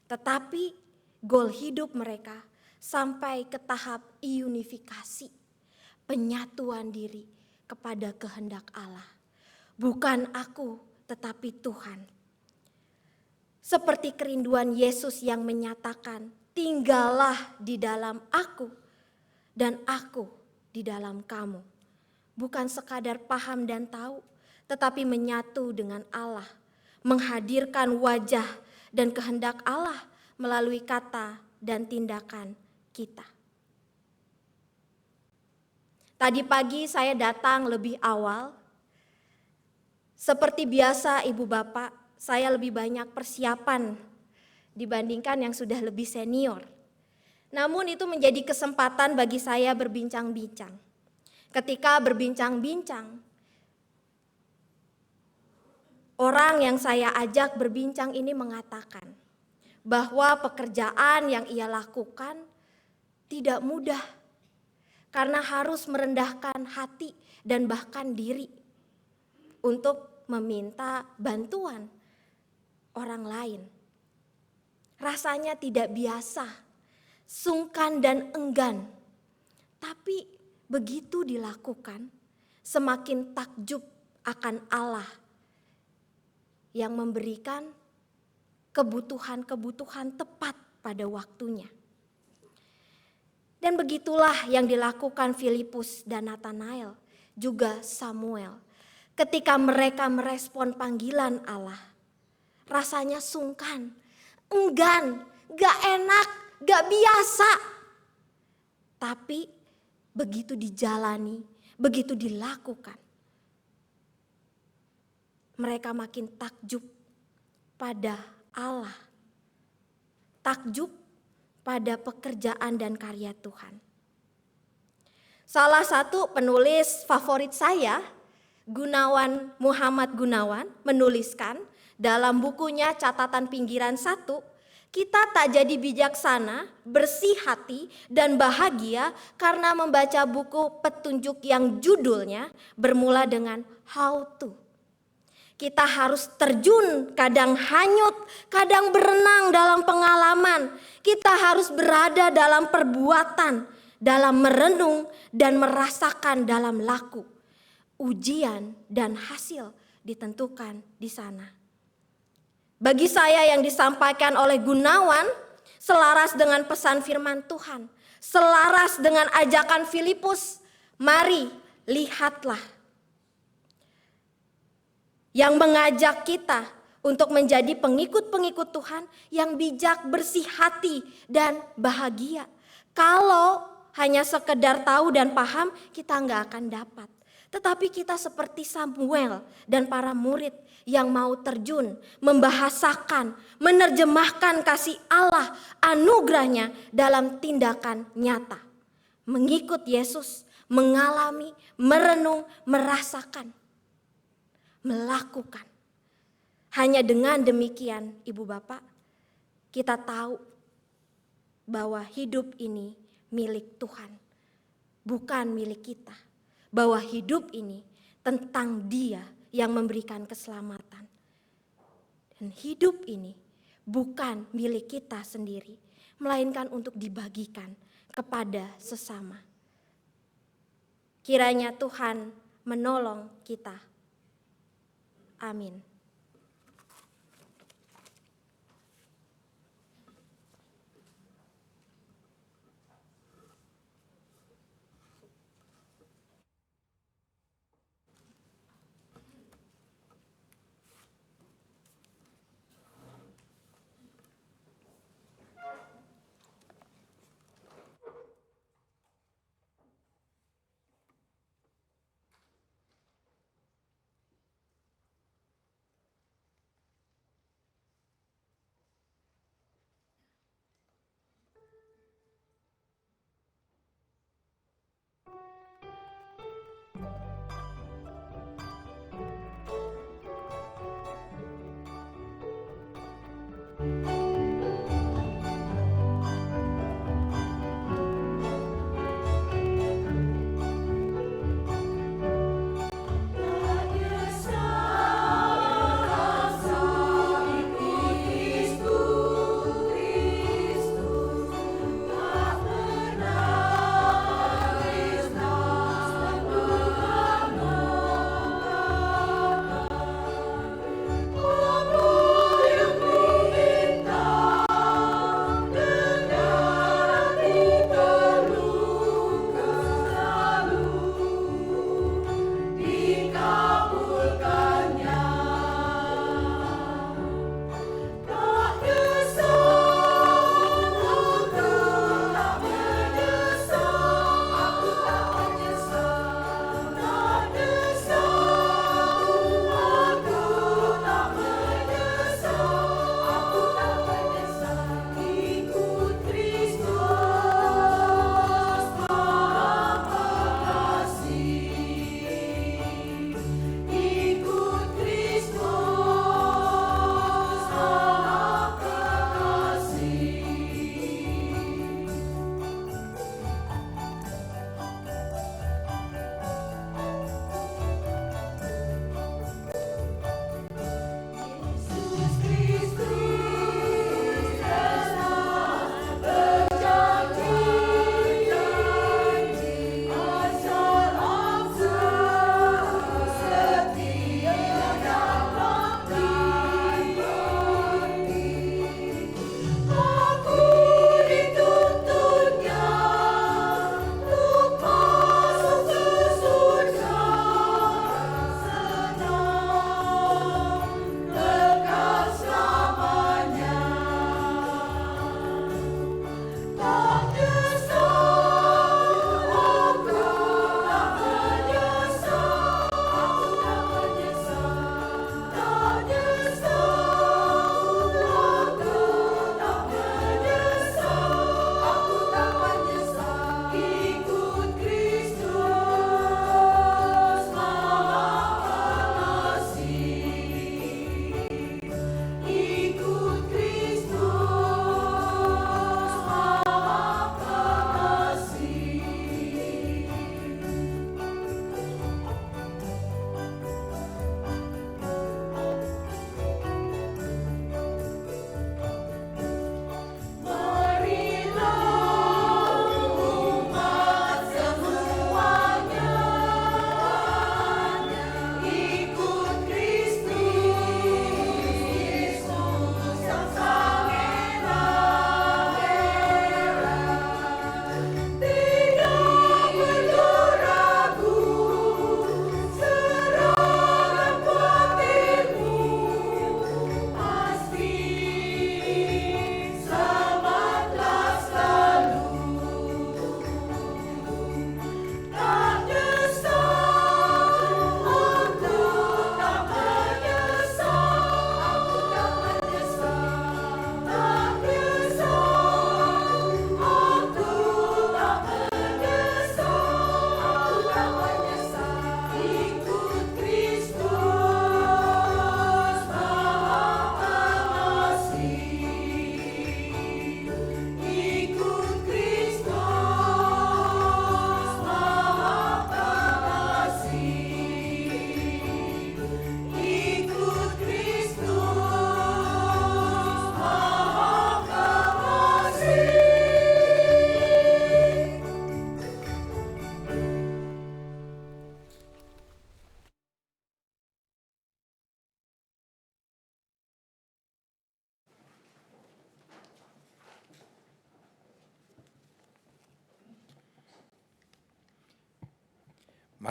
[SPEAKER 2] tetapi goal hidup mereka sampai ke tahap iunifikasi, penyatuan diri kepada kehendak Allah. Bukan aku, tetapi Tuhan. Seperti kerinduan Yesus yang menyatakan, tinggallah di dalam aku dan aku di dalam kamu. Bukan sekadar paham dan tahu, tetapi menyatu dengan Allah, menghadirkan wajah dan kehendak Allah melalui kata dan tindakan kita. Tadi pagi saya datang lebih awal. Seperti biasa Ibu Bapak, saya lebih banyak persiapan dibandingkan yang sudah lebih senior. Namun itu menjadi kesempatan bagi saya berbincang-bincang. Ketika berbincang-bincang, orang yang saya ajak berbincang ini mengatakan bahwa pekerjaan yang ia lakukan tidak mudah karena harus merendahkan hati dan bahkan diri untuk meminta bantuan orang lain. Rasanya tidak biasa, sungkan dan enggan, tapi begitu dilakukan semakin takjub akan Allah yang memberikan kebutuhan-kebutuhan tepat pada waktunya. Dan begitulah yang dilakukan Filipus dan Natanael, juga Samuel. Ketika mereka merespon panggilan Allah, rasanya sungkan, enggan, gak enak, gak biasa. Tapi begitu dijalani, begitu dilakukan, mereka makin takjub pada Allah, takjub pada pekerjaan dan karya Tuhan. Salah satu penulis favorit saya, Gunawan Muhammad Gunawan, menuliskan dalam bukunya Catatan Pinggiran 1, kita tak jadi bijaksana, bersih hati, dan bahagia karena membaca buku petunjuk yang judulnya bermula dengan How to. Kita harus terjun, kadang hanyut, kadang berenang dalam pengalaman. Kita harus berada dalam perbuatan, dalam merenung dan merasakan dalam laku. Ujian dan hasil ditentukan di sana. Bagi saya yang disampaikan oleh Gunawan selaras dengan pesan firman Tuhan, selaras dengan ajakan Filipus, mari lihatlah. Yang mengajak kita untuk menjadi pengikut-pengikut Tuhan yang bijak, bersih hati, dan bahagia. Kalau hanya sekedar tahu dan paham, kita nggak akan dapat. Tetapi kita seperti Samuel dan para murid yang mau terjun, membahasakan, menerjemahkan kasih Allah, anugerahnya dalam tindakan nyata. Mengikut Yesus, mengalami, merenung, merasakan, melakukan. Hanya dengan demikian, Ibu Bapak, kita tahu bahwa hidup ini milik Tuhan, bukan milik kita. Bahwa hidup ini tentang Dia yang memberikan keselamatan. Dan hidup ini bukan milik kita sendiri, melainkan untuk dibagikan kepada sesama. Kiranya Tuhan menolong kita. Amin.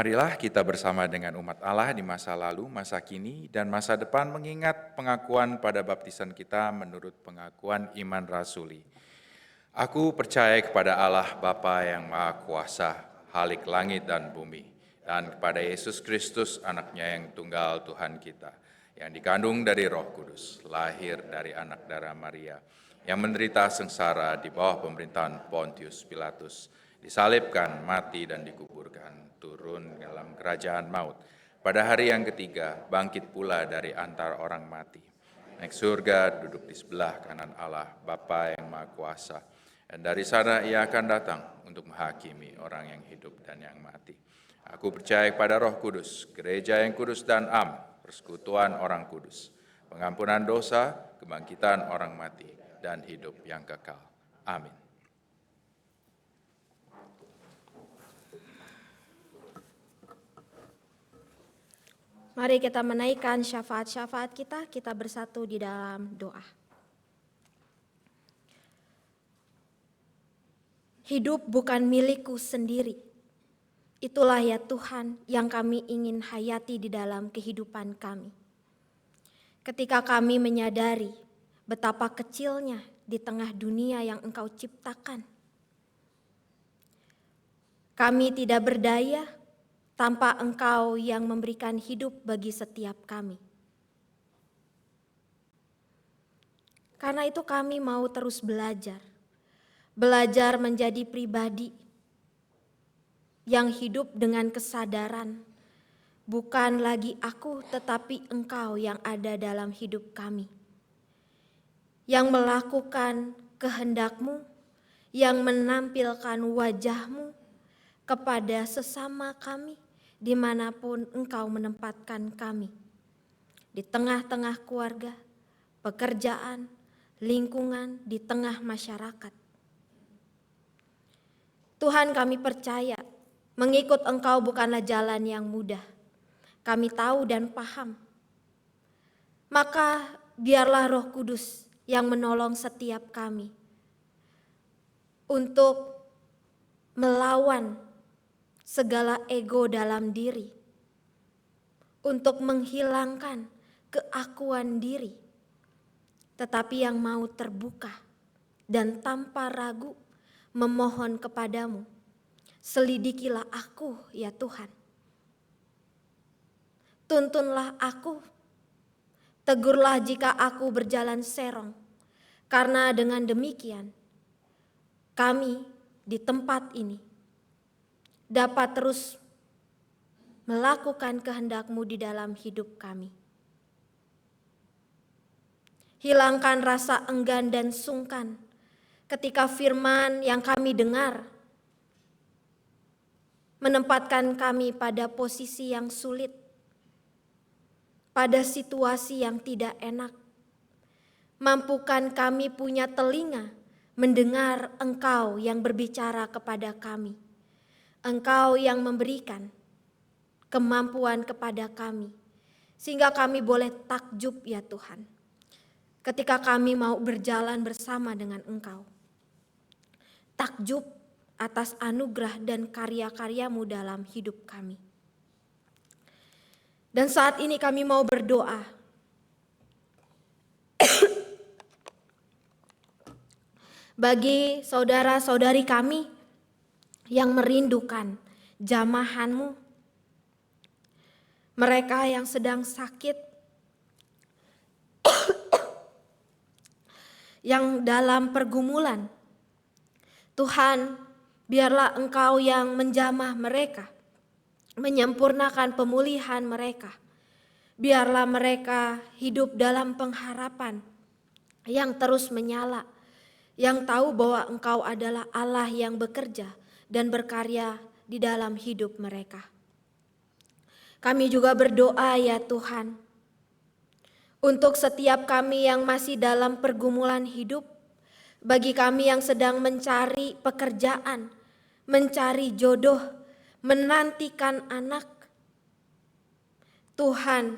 [SPEAKER 1] Marilah kita bersama dengan umat Allah di masa lalu, masa kini, dan masa depan mengingat pengakuan pada baptisan kita menurut pengakuan iman rasuli. Aku percaya kepada Allah Bapa yang Maha Kuasa, Khalik langit dan bumi, dan kepada Yesus Kristus, anaknya yang tunggal Tuhan kita, yang dikandung dari Roh Kudus, lahir dari anak darah Maria, yang menderita sengsara di bawah pemerintahan Pontius Pilatus, disalibkan, mati, dan dikuburkan, turun dalam kerajaan maut. Pada hari yang ketiga, bangkit pula dari antara orang mati. Naik surga, duduk di sebelah kanan Allah, Bapa yang Maha Kuasa. Dan dari sana ia akan datang untuk menghakimi orang yang hidup dan yang mati. Aku percaya kepada Roh Kudus, gereja yang kudus dan am, persekutuan orang kudus, pengampunan dosa, kebangkitan orang mati, dan hidup yang kekal. Amin.
[SPEAKER 2] Mari kita menaikkan syafaat-syafaat kita bersatu di dalam doa. Hidup bukan milikku sendiri. Itulah ya Tuhan yang kami ingin hayati di dalam kehidupan kami. Ketika kami menyadari betapa kecilnya di tengah dunia yang Engkau ciptakan. Kami tidak berdaya tanpa Engkau yang memberikan hidup bagi setiap kami. Karena itu kami mau terus belajar menjadi pribadi yang hidup dengan kesadaran, bukan lagi aku tetapi Engkau yang ada dalam hidup kami. Yang melakukan kehendak-Mu, yang menampilkan wajah-Mu kepada sesama kami, dimanapun Engkau menempatkan kami, di tengah-tengah keluarga, pekerjaan, lingkungan, di tengah masyarakat. Tuhan, kami percaya mengikut Engkau bukanlah jalan yang mudah. Kami tahu dan paham. Maka biarlah Roh Kudus yang menolong setiap kami untuk melawan segala ego dalam diri, untuk menghilangkan keakuan diri, tetapi yang mau terbuka dan tanpa ragu memohon kepadamu, selidikilah aku ya Tuhan. Tuntunlah aku, tegurlah jika aku berjalan serong, karena dengan demikian kami di tempat ini dapat terus melakukan kehendak-Mu di dalam hidup kami. Hilangkan rasa enggan dan sungkan ketika firman yang kami dengar menempatkan kami pada posisi yang sulit, pada situasi yang tidak enak. Mampukan kami punya telinga mendengar Engkau yang berbicara kepada kami. Engkau yang memberikan kemampuan kepada kami, sehingga kami boleh takjub ya Tuhan, ketika kami mau berjalan bersama dengan Engkau. Takjub atas anugerah dan karya-karya-Mu dalam hidup kami. Dan saat ini kami mau berdoa bagi saudara-saudari kami yang merindukan jamahan-Mu, mereka yang sedang sakit, yang dalam pergumulan. Tuhan, biarlah Engkau yang menjamah mereka, menyempurnakan pemulihan mereka. Biarlah mereka hidup dalam pengharapan yang terus menyala, yang tahu bahwa Engkau adalah Allah yang bekerja dan berkarya di dalam hidup mereka. Kami juga berdoa ya Tuhan, untuk setiap kami yang masih dalam pergumulan hidup, bagi kami yang sedang mencari pekerjaan, mencari jodoh, menantikan anak. Tuhan,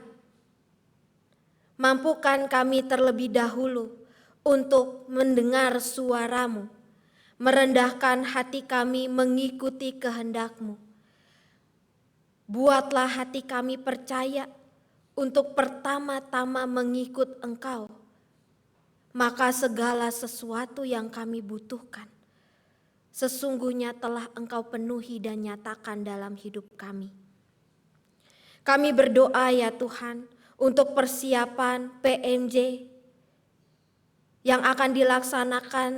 [SPEAKER 2] mampukan kami terlebih dahulu untuk mendengar suara-Mu, merendahkan hati kami mengikuti kehendak-Mu. Buatlah hati kami percaya untuk pertama-tama mengikut Engkau, maka segala sesuatu yang kami butuhkan sesungguhnya telah Engkau penuhi dan nyatakan dalam hidup kami. Kami berdoa ya Tuhan untuk persiapan PMJ yang akan dilaksanakan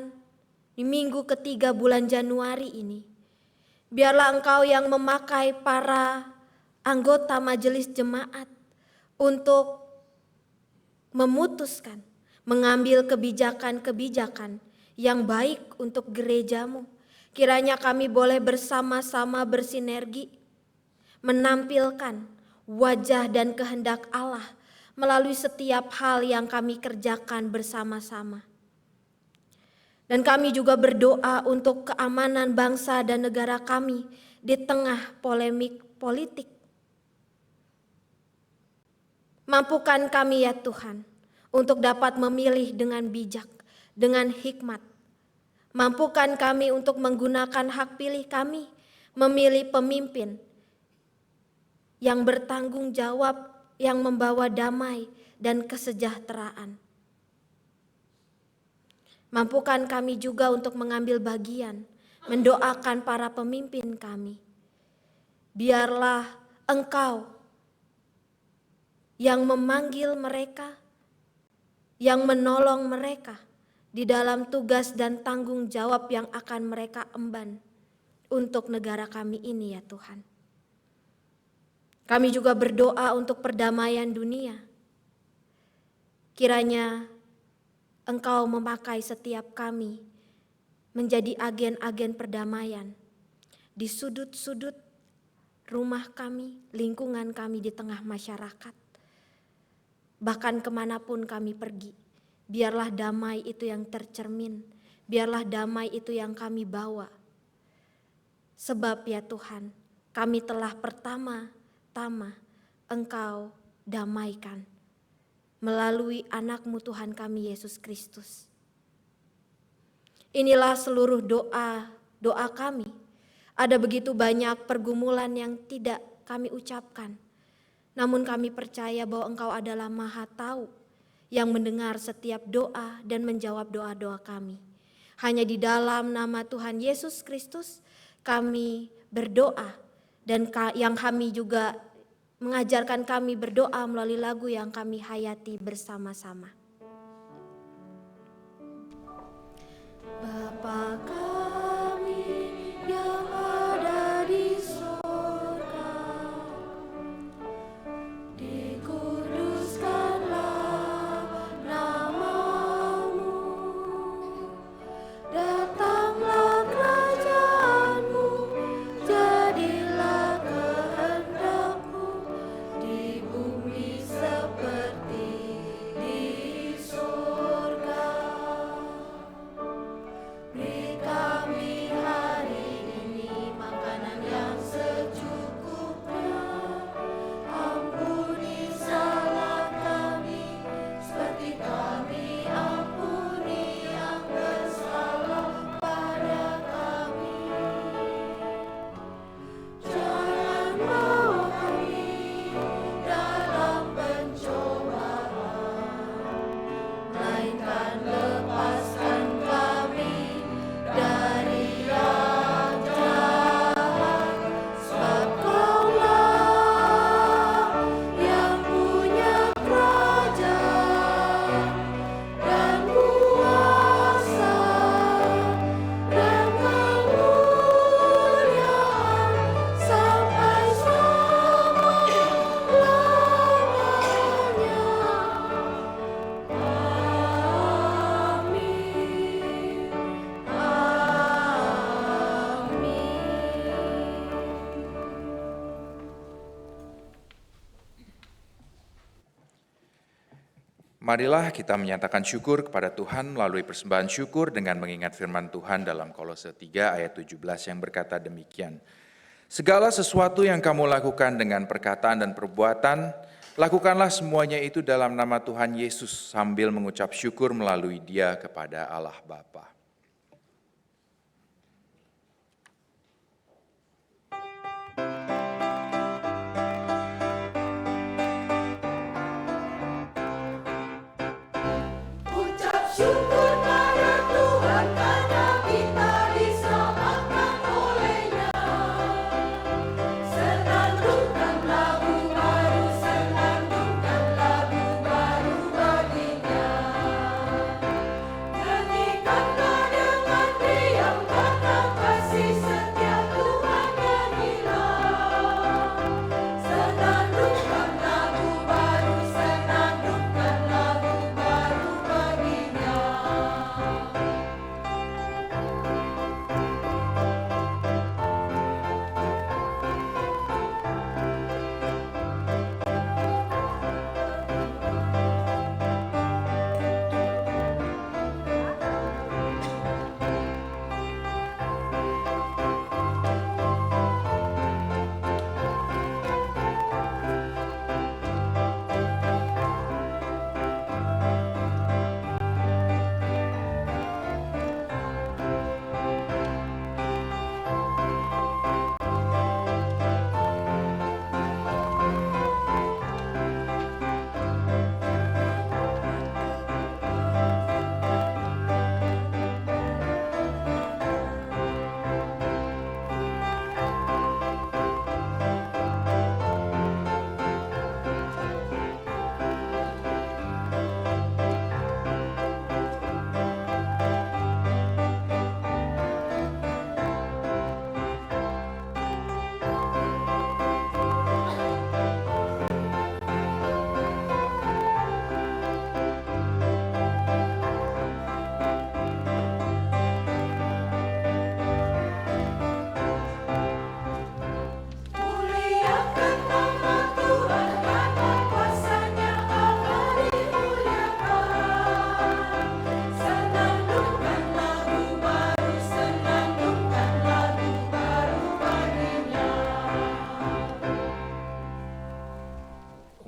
[SPEAKER 2] di minggu ketiga bulan Januari ini. Biarlah Engkau yang memakai para anggota majelis jemaat untuk memutuskan, mengambil kebijakan-kebijakan yang baik untuk gerejamu. Kiranya kami boleh bersama-sama bersinergi, menampilkan wajah dan kehendak Allah melalui setiap hal yang kami kerjakan bersama-sama. Dan kami juga berdoa untuk keamanan bangsa dan negara kami di tengah polemik politik. Mampukan kami ya Tuhan untuk dapat memilih dengan bijak, dengan hikmat. Mampukan kami untuk menggunakan hak pilih kami, memilih pemimpin yang bertanggung jawab, yang membawa damai dan kesejahteraan. Mampukan kami juga untuk mengambil bagian, mendoakan para pemimpin kami. Biarlah Engkau yang memanggil mereka, yang menolong mereka di dalam tugas dan tanggung jawab yang akan mereka emban untuk negara kami ini ya Tuhan. Kami juga berdoa untuk perdamaian dunia. Kiranya Engkau memakai setiap kami menjadi agen-agen perdamaian di sudut-sudut rumah kami, lingkungan kami di tengah masyarakat. Bahkan kemanapun kami pergi, biarlah damai itu yang tercermin, biarlah damai itu yang kami bawa. Sebab ya Tuhan, kami telah pertama-tama Engkau damaikan melalui anak-Mu Tuhan kami Yesus Kristus. Inilah seluruh doa kami. Ada begitu banyak pergumulan yang tidak kami ucapkan. Namun kami percaya bahwa Engkau adalah Maha Tahu yang mendengar setiap doa dan menjawab doa-doa kami. Hanya di dalam nama Tuhan Yesus Kristus kami berdoa, dan yang kami juga mengajarkan kami berdoa melalui lagu yang kami hayati bersama-sama. Bapa kami yang ada di surga, dikuduskanlah nama-Mu, datanglah kerajaan-Mu, jadilah kehendak-Mu di bumi seperti di surga. Beri kami hari ini makanan yang secukupnya. Ampuni salah kami seperti kami ampuni yang bersalah pada kami. Jangan bawa kami dalam pencobaan, melainkan lepaskan kami dari yang jahat. Sebab Kaulah yang punya kerajaan dan kuasa dan kemuliaan sampai selama-lamanya. Amin.
[SPEAKER 1] Marilah kita menyatakan syukur kepada Tuhan melalui persembahan syukur dengan mengingat firman Tuhan dalam Kolose 3 ayat 17 yang berkata demikian. Segala sesuatu yang kamu lakukan dengan perkataan dan perbuatan, lakukanlah semuanya itu dalam nama Tuhan Yesus sambil mengucap syukur melalui Dia kepada Allah Bapa.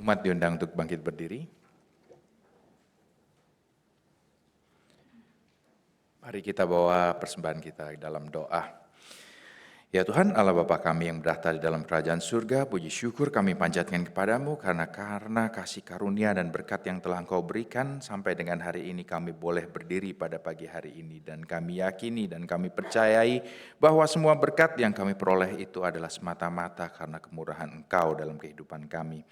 [SPEAKER 1] Umat diundang untuk bangkit berdiri. Mari kita bawa persembahan kita dalam doa. Ya Tuhan Allah Bapa kami yang bertahta di dalam kerajaan surga, puji syukur kami panjatkan kepadamu karena kasih karunia dan berkat yang telah Engkau berikan sampai dengan hari ini kami boleh berdiri pada pagi hari ini. Dan kami yakini dan kami percayai bahwa semua berkat yang kami peroleh itu adalah semata-mata karena kemurahan Engkau dalam kehidupan kami.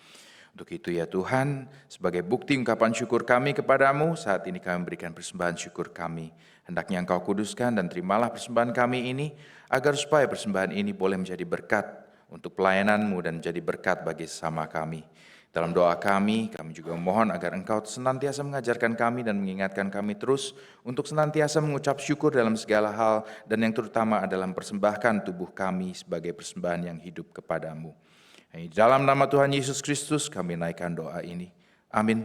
[SPEAKER 1] Untuk itu ya Tuhan, sebagai bukti ungkapan syukur kami kepadamu, saat ini kami memberikan persembahan syukur kami. Hendaknya Engkau kuduskan dan terimalah persembahan kami ini, agar supaya persembahan ini boleh menjadi berkat untuk pelayanan-Mu dan menjadi berkat bagi sesama kami. Dalam doa kami juga memohon agar Engkau senantiasa mengajarkan kami dan mengingatkan kami terus untuk senantiasa mengucap syukur dalam segala hal, dan yang terutama adalah mempersembahkan tubuh kami sebagai persembahan yang hidup kepadamu. Dalam nama Tuhan Yesus Kristus kami naikkan doa ini. Amin.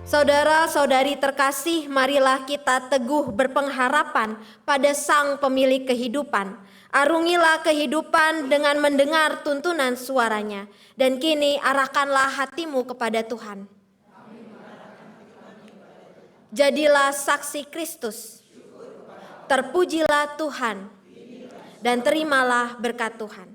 [SPEAKER 2] Saudara-saudari terkasih, marilah kita teguh berpengharapan pada Sang Pemilik kehidupan. Arungilah kehidupan dengan mendengar tuntunan suaranya. Dan kini arahkanlah hatimu kepada Tuhan. Jadilah saksi Kristus. Terpujilah Tuhan. Dan terimalah berkat Tuhan.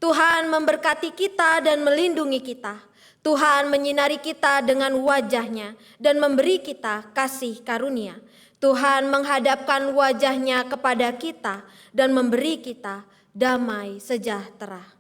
[SPEAKER 2] Tuhan memberkati kita dan melindungi kita. Tuhan menyinari kita dengan wajah-Nya dan memberi kita kasih karunia. Tuhan menghadapkan wajah-Nya kepada kita dan memberi kita damai sejahtera.